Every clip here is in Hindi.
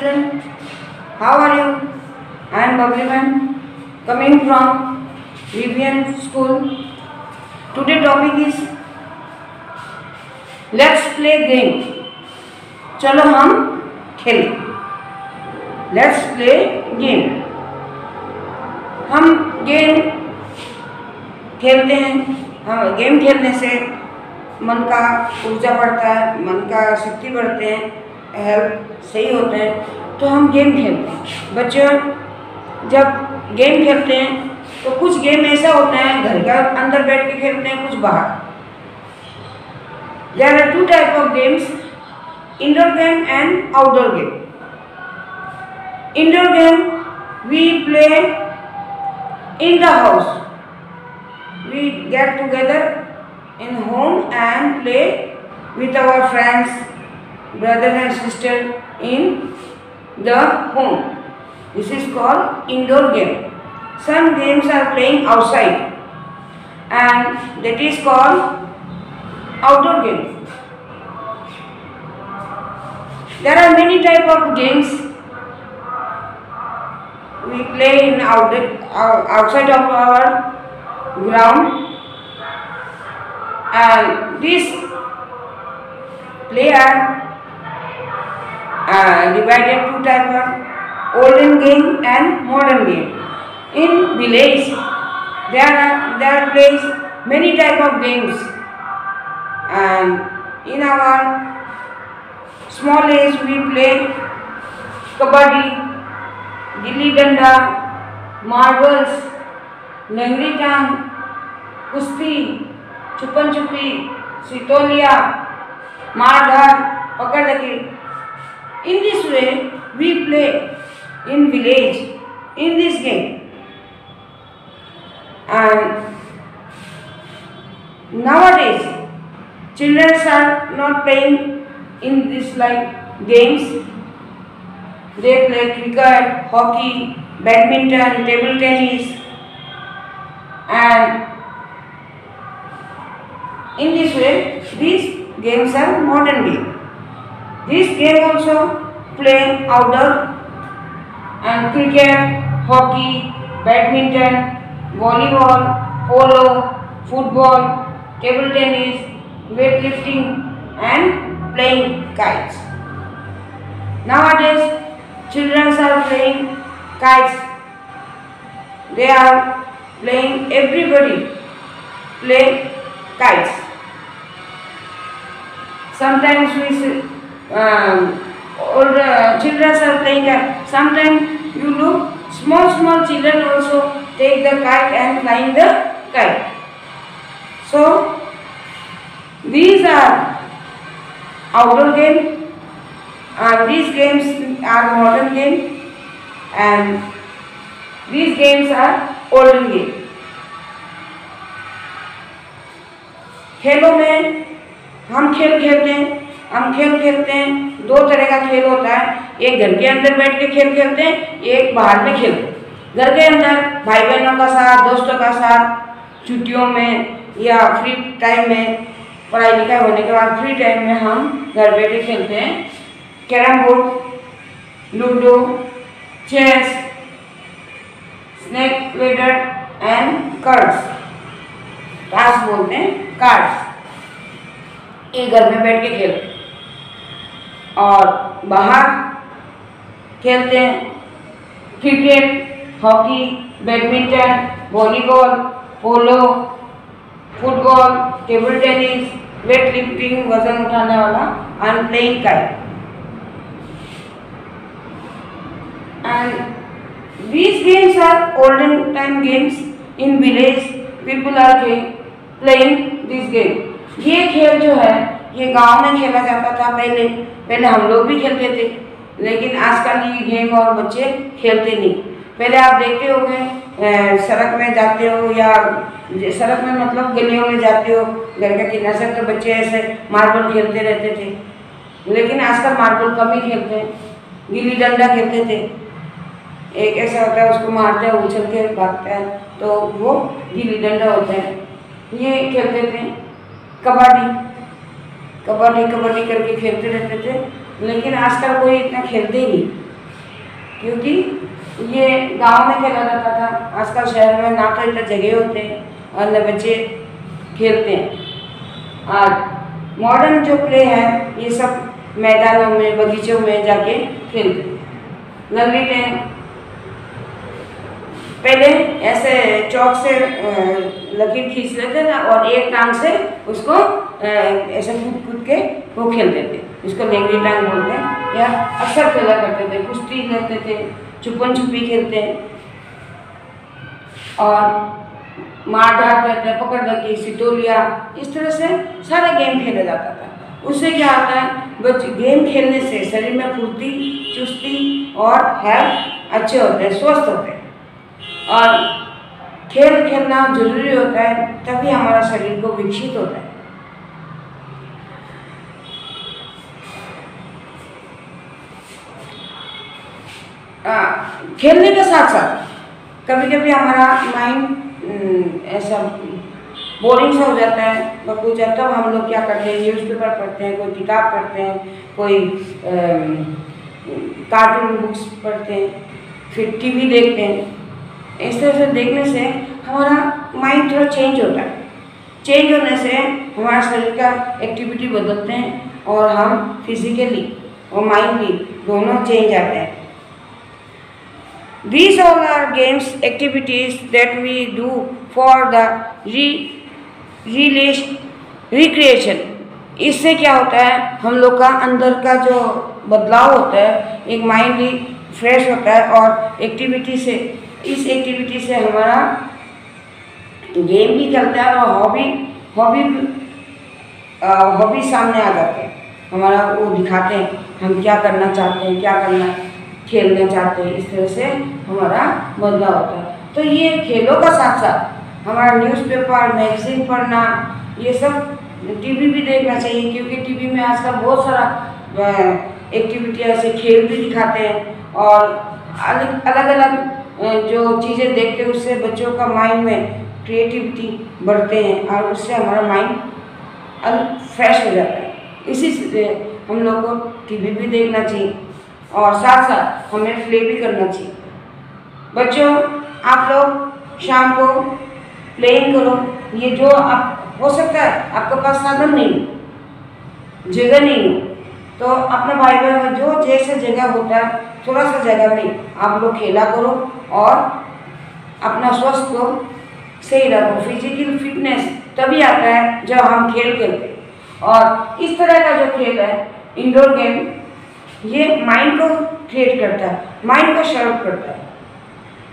children, how are you? I am Bubblyman, coming from Vivian School. Today topic is Let's play game. चलो हम खेलें. Let's play game. हम गेम खेलते हैं. हम गेम खेलने से मन का ऊर्जा बढ़ता है, मन का शक्ति बढ़ते हैं, हेल्थ सही होते हैं, तो हम गेम खेलते हैं. बच्चों जब गेम खेलते हैं तो कुछ गेम ऐसा होता है घर का अंदर बैठ के खेलते हैं, कुछ बाहर. There are two type of games, indoor game and outdoor game. Indoor game we play in the house. We get together in home and play with our friends, brothers and sisters in the home. This is called indoor game. Some games are playing outside and that is called outdoor game. There are many type of games we play in outside of our ground, and this play are divided two type of olden game and modern game. In village there plays many type of games, and in our small age we play kabaddi, gilli danda, marbles, lengri tang, kushti, छुपन छुपी, Sitoliya, मारधार, पकड़-दकी. In this way we play in village in this game. And nowadays children are not playing in this like games. They play cricket, hockey, badminton, table tennis, and in this way these games are modern games. This game also play outdoor, and cricket, hockey, badminton, volleyball, polo, football, table tennis, weightlifting and playing kites. Nowadays children are playing kites. They are playing, everybody play kites. Sometimes we see older children are playing kites. Sometimes you look small children also take the kite and flying the kite. So these are outdoor games, and these games are modern games, and these games are olden games. खेलों में हम खेल खेलते हैं. दो तरह का खेल होता है. एक घर के अंदर बैठ के खेल खेलते हैं, एक बाहर में खेलते हैं. घर के अंदर भाई बहनों का साथ, दोस्तों का साथ, छुट्टियों में या फ्री टाइम में, पढ़ाई लिखाई होने के बाद फ्री टाइम में हम घर बैठे खेलते हैं. Carrom board, ludo, chess, snake ladder and cards. ताश बोलते हैं, कार्ड्स. ये घर में बैठ के खेलते हैं. और बाहर खेलते हैं cricket, hockey, badminton, volleyball, polo, football, table tennis, weight lifting, वजन उठाने वाला, and playing kite. And these games are olden time games. In village people are playing this game. ये खेल जो है ये गांव में खेला जाता था पहले हम लोग भी खेलते थे, लेकिन आजकल ये गेम और बच्चे खेलते नहीं. पहले आप देखते होंगे सड़क में जाते हो, या सड़क में मतलब गलियों में जाते हो, घर के किनारे से, तो बच्चे ऐसे मार्बल खेलते रहते थे. लेकिन आजकल मार्बल कम ही खेलते हैं. गिल्ली डंडा खेलते थे. एक ऐसा होता है उसको मारते हैं, उछल के भागता है, तो वो गिल्ली डंडा होता है. ये खेलते थे. कबड्डी करके खेलते रहते थे, लेकिन आजकल कोई इतना खेलते ही नहीं. क्योंकि ये गांव में खेला जाता था। आजकल शहर में ना तो इतना जगह होते हैं और न बच्चे खेलते हैं। आज मॉडर्न जो प्ले है ये सब मैदानों में, बगीचों में जाके खेलते हैं। लंगड़ी टैंग पहले ऐसे चौक से लकीर खींच लेते थे और एक टांग से उसको ऐसे कूद कूद के वो खेलते थे, इसको लंगड़ी टांग बोलते हैं। या अक्सर खेला करते थे, कुश्ती खेलते थे, छुपन छुपी खेलते हैं और मार धार करते हैं, पकड़ रखी, सितोलिया, इस तरह से सारा गेम खेला जाता था। उससे क्या होता है, बच्चे गेम खेलने से शरीर में फुर्ती, चुस्ती और हेल्थ अच्छे होते हैं, स्वस्थ होते हैं। और खेल खेलना जरूरी होता है, तभी हमारा शरीर को विकसित होता है। खेलने के साथ साथ कभी कभी हमारा माइंड ऐसा बोरिंग सा हो जाता है, कुछ तब हम लोग क्या करते हैं, न्यूज़पेपर पढ़ते हैं, कोई किताब पढ़ते हैं, कोई कार्टून बुक्स पढ़ते हैं, फिर टीवी देखते हैं। इस तरह से देखने से हमारा माइंड थोड़ा चेंज होता है। चेंज होने से हमारा शरीर का एक्टिविटी बदलते हैं और हम फिजिकली और माइंडली दोनों चेंज आते हैं। These all are games activities that we do for the recreation। इससे क्या होता है, हम लोग का अंदर का जो बदलाव होता है, एक माइंड फ्रेश होता है और एक्टिविटी से, इस एक्टिविटी से हमारा गेम भी चलता है और हॉबी सामने आ जाते हैं। हमारा वो दिखाते हैं हम क्या करना चाहते हैं, क्या करना खेलना चाहते हैं, इस तरह से हमारा बदलाव होता है। तो ये खेलों का साथ साथ हमारा न्यूज़पेपर, मैगजीन पढ़ना, ये सब टीवी भी देखना चाहिए, क्योंकि टीवी में आजकल बहुत सारा एक्टिविटी ऐसे खेल भी दिखाते हैं और अलग अलग जो चीज़ें देखते हैं उससे बच्चों का माइंड में क्रिएटिविटी बढ़ते हैं और उससे हमारा माइंड फ्रेश हो जाता है। इसी से हम लोग को टीवी भी देखना चाहिए और साथ साथ हमें प्ले भी करना चाहिए। बच्चों, आप लोग शाम को प्लेइंग करो। ये जो आप हो सकता है आपके पास साधन नहीं, जगह नहीं हो, तो अपने भाई बहन जो जैसे जगह होता है, थोड़ा सा जगह में आप लोग खेला करो और अपना स्वास्थ्य को सही रखो। फिजिकल फिटनेस तभी आता है जब हम खेल खेलते हैं। और इस तरह का जो खेल है इंडोर गेम, ये माइंड को क्रिएट करता है, माइंड को शार्प करता है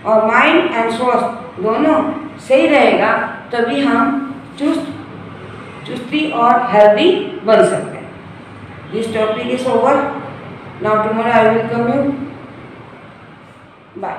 और माइंड एंड स्वास्थ्य दोनों सही रहेगा, तभी हम चुस्ती और हेल्दी बन सकते हैं। This topic is over, now tomorrow I will come you, bye.